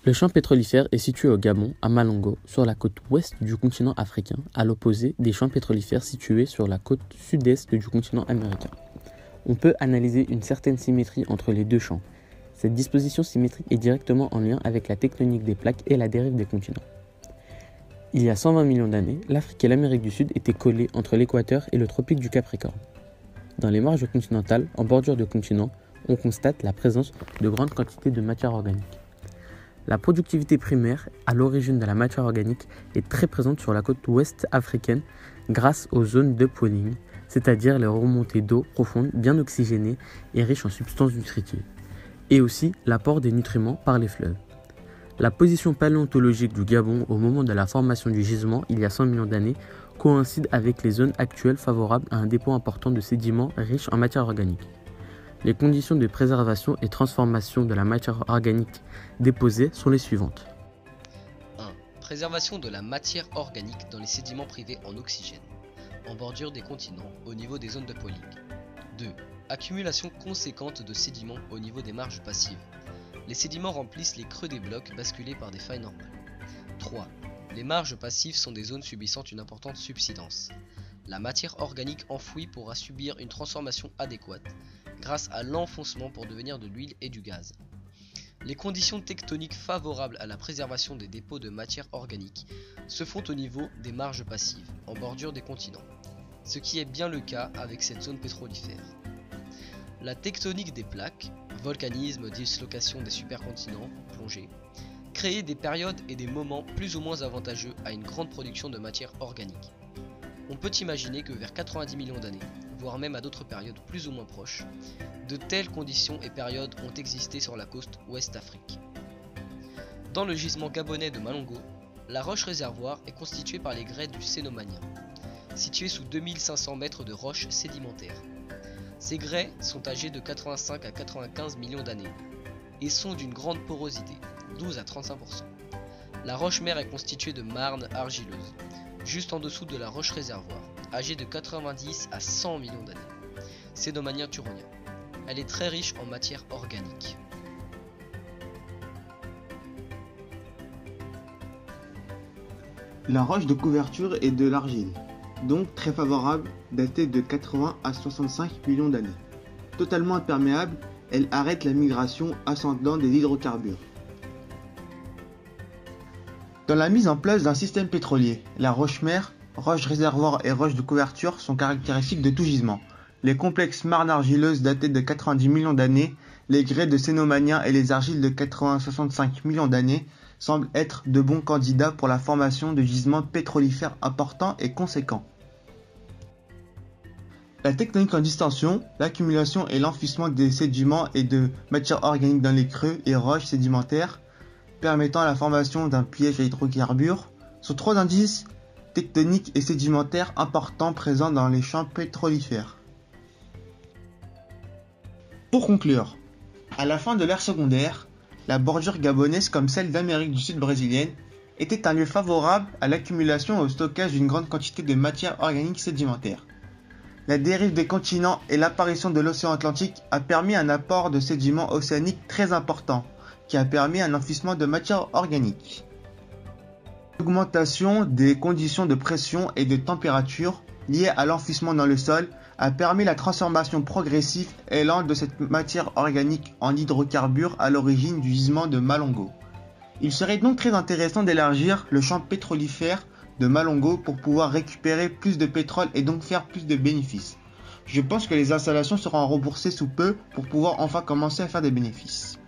Le champ pétrolifère est situé au Gabon, à Malongo, sur la côte ouest du continent africain, à l'opposé des champs pétrolifères situés sur la côte sud-est du continent américain. On peut analyser une certaine symétrie entre les deux champs. Cette disposition symétrique est directement en lien avec la tectonique des plaques et la dérive des continents. Il y a 120 millions d'années, l'Afrique et l'Amérique du Sud étaient collées entre l'équateur et le tropique du Capricorne. Dans les marges continentales, en bordure de continents, on constate la présence de grandes quantités de matière organique. La productivité primaire, à l'origine de la matière organique, est très présente sur la côte ouest africaine grâce aux zones d'upwelling, c'est-à-dire les remontées d'eau profonde bien oxygénées et riches en substances nutritives, et aussi l'apport des nutriments par les fleuves. La position paléontologique du Gabon au moment de la formation du gisement, il y a 100 millions d'années, coïncide avec les zones actuelles favorables à un dépôt important de sédiments riches en matière organique. Les conditions de préservation et transformation de la matière organique déposée sont les suivantes. 1. Préservation de la matière organique dans les sédiments privés en oxygène, en bordure des continents, au niveau des zones de pooling. 2. Accumulation conséquente de sédiments au niveau des marges passives. Les sédiments remplissent les creux des blocs basculés par des failles normales. 3. Les marges passives sont des zones subissant une importante subsidence. La matière organique enfouie pourra subir une transformation adéquate grâce à l'enfoncement pour devenir de l'huile et du gaz. Les conditions tectoniques favorables à la préservation des dépôts de matière organique se font au niveau des marges passives, en bordure des continents, ce qui est bien le cas avec cette zone pétrolifère. La tectonique des plaques, volcanisme, dislocation des supercontinents, plongée, crée des périodes et des moments plus ou moins avantageux à une grande production de matière organique. On peut imaginer que vers 90 millions d'années, voire même à d'autres périodes plus ou moins proches, de telles conditions et périodes ont existé sur la côte ouest Afrique. Dans le gisement gabonais de Malongo, la roche réservoir est constituée par les grès du Cénomanien, situés sous 2500 mètres de roches sédimentaires. Ces grès sont âgés de 85 à 95 millions d'années et sont d'une grande porosité, 12 à 35%. La roche mère est constituée de marnes argileuses, juste en dessous de la roche réservoir, âgée de 90 à 100 millions d'années. Cénomanien turonien. Elle est très riche en matière organique. La roche de couverture est de l'argile, donc très favorable, datée de 80 à 65 millions d'années. Totalement imperméable, elle arrête la migration ascendante des hydrocarbures. Dans la mise en place d'un système pétrolier, la roche-mère, roche réservoir et roche de couverture sont caractéristiques de tout gisement. Les complexes marnes argileuses datées de 90 millions d'années, les grès de Cénomanien et les argiles de 80-65 millions d'années semblent être de bons candidats pour la formation de gisements pétrolifères importants et conséquents. La tectonique en distension, l'accumulation et l'enfouissement des sédiments et de matières organiques dans les creux et roches sédimentaires, permettant la formation d'un piège à hydrocarbures, sont trois indices tectoniques et sédimentaires importants présents dans les champs pétrolifères. Pour conclure, à la fin de l'ère secondaire, la bordure gabonaise comme celle d'Amérique du Sud brésilienne était un lieu favorable à l'accumulation et au stockage d'une grande quantité de matière organique sédimentaire. La dérive des continents et l'apparition de l'océan Atlantique a permis un apport de sédiments océaniques très important, qui a permis un enfouissement de matière organique. L'augmentation des conditions de pression et de température liées à l'enfouissement dans le sol a permis la transformation progressive et lente de cette matière organique en hydrocarbures à l'origine du gisement de Malongo. Il serait donc très intéressant d'élargir le champ pétrolifère de Malongo pour pouvoir récupérer plus de pétrole et donc faire plus de bénéfices. Je pense que les installations seront remboursées sous peu pour pouvoir enfin commencer à faire des bénéfices.